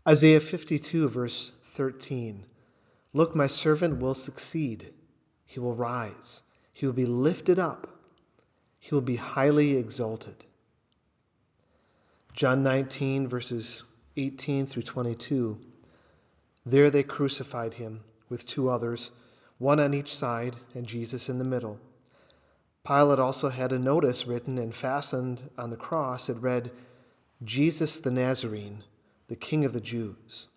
Isaiah 52, verse 13. Look, my servant will succeed. He will rise. He will be lifted up. He will be highly exalted. John 19, verses 18 through 22. There they crucified him with two others, one on each side and Jesus in the middle. Pilate also had a notice written and fastened on the cross. It read, Jesus the Nazarene, the King of the Jews.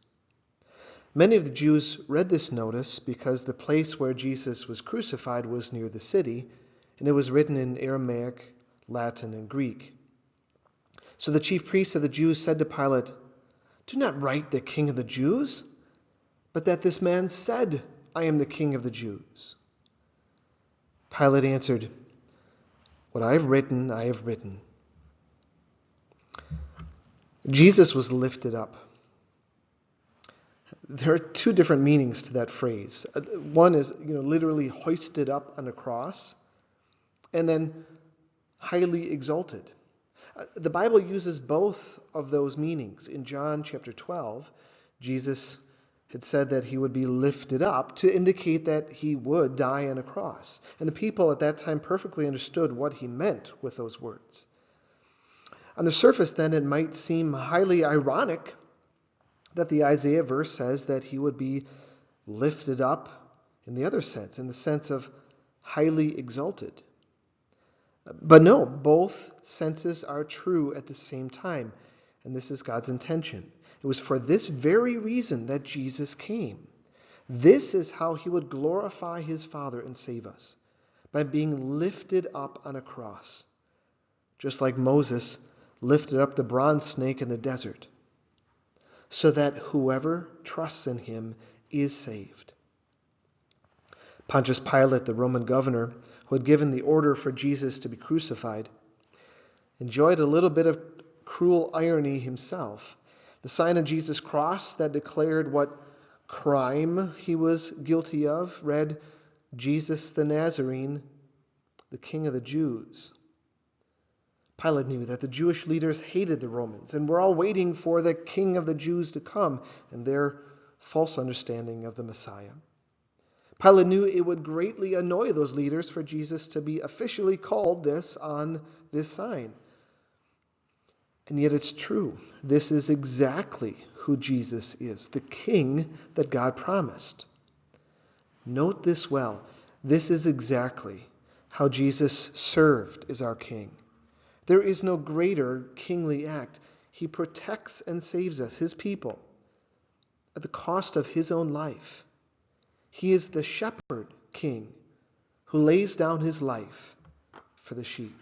Many of the Jews read this notice because the place where Jesus was crucified was near the city, and it was written in Aramaic, Latin, and Greek. So the chief priests of the Jews said to Pilate, do not write the King of the Jews, but that this man said, I am the King of the Jews. Pilate answered, what I have written, I have written. Jesus was lifted up. There are two different meanings to that phrase. One is, literally hoisted up on a cross, and then highly exalted. The Bible uses both of those meanings. In John chapter 12, Jesus had said that he would be lifted up to indicate that he would die on a cross. And the people at that time perfectly understood what he meant with those words. On the surface, then, it might seem highly ironic that the Isaiah verse says that he would be lifted up in the other sense, in the sense of highly exalted. But no, both senses are true at the same time, and this is God's intention. It was for this very reason that Jesus came. This is how he would glorify his Father and save us, by being lifted up on a cross, just like Moses lifted up the bronze snake in the desert, so that whoever trusts in him is saved. Pontius Pilate, the Roman governor, who had given the order for Jesus to be crucified, enjoyed a little bit of cruel irony himself. The sign of Jesus' cross that declared what crime he was guilty of read, Jesus the Nazarene, the King of the Jews. Pilate knew that the Jewish leaders hated the Romans and were all waiting for the King of the Jews to come and their false understanding of the Messiah. Pilate knew it would greatly annoy those leaders for Jesus to be officially called this on this sign. And yet it's true. This is exactly who Jesus is, the King that God promised. Note this well. This is exactly how Jesus served as our King. There is no greater kingly act. He protects and saves us, his people, at the cost of his own life. He is the shepherd king who lays down his life for the sheep.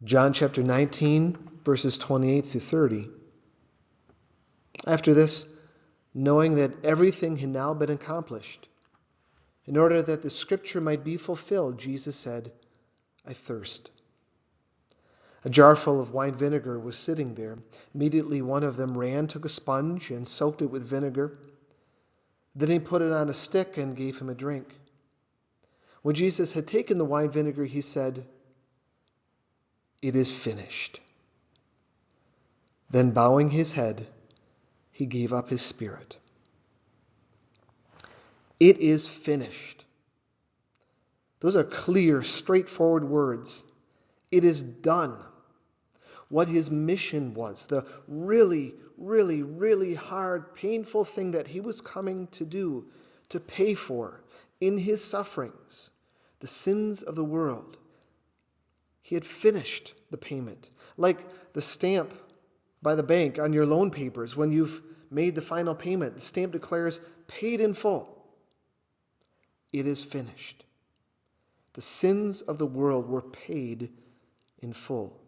John chapter 19, verses 28 through 30. After this, knowing that everything had now been accomplished, in order that the scripture might be fulfilled, Jesus said, I thirst. A jar full of wine vinegar was sitting there. Immediately one of them ran, took a sponge, and soaked it with vinegar. Then he put it on a stick and gave him a drink. When Jesus had taken the wine vinegar, he said, it is finished. Then bowing his head, he gave up his spirit. It is finished. Those are clear, straightforward words. It is done. What his mission was, the really, really, really hard, painful thing that he was coming to do, to pay for in his sufferings, the sins of the world. He had finished the payment, like the stamp by the bank on your loan papers when you've made the final payment. The stamp declares paid in full. It is finished. The sins of the world were paid in full.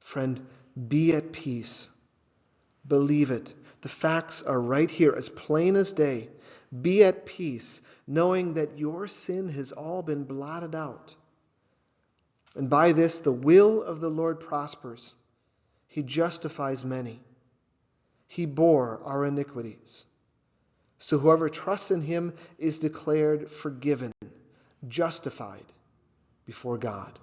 Friend, be at peace. Believe it. The facts are right here, as plain as day. Be at peace, knowing that your sin has all been blotted out. And by this, the will of the Lord prospers. He justifies many. He bore our iniquities. So whoever trusts in him is declared forgiven, justified before God.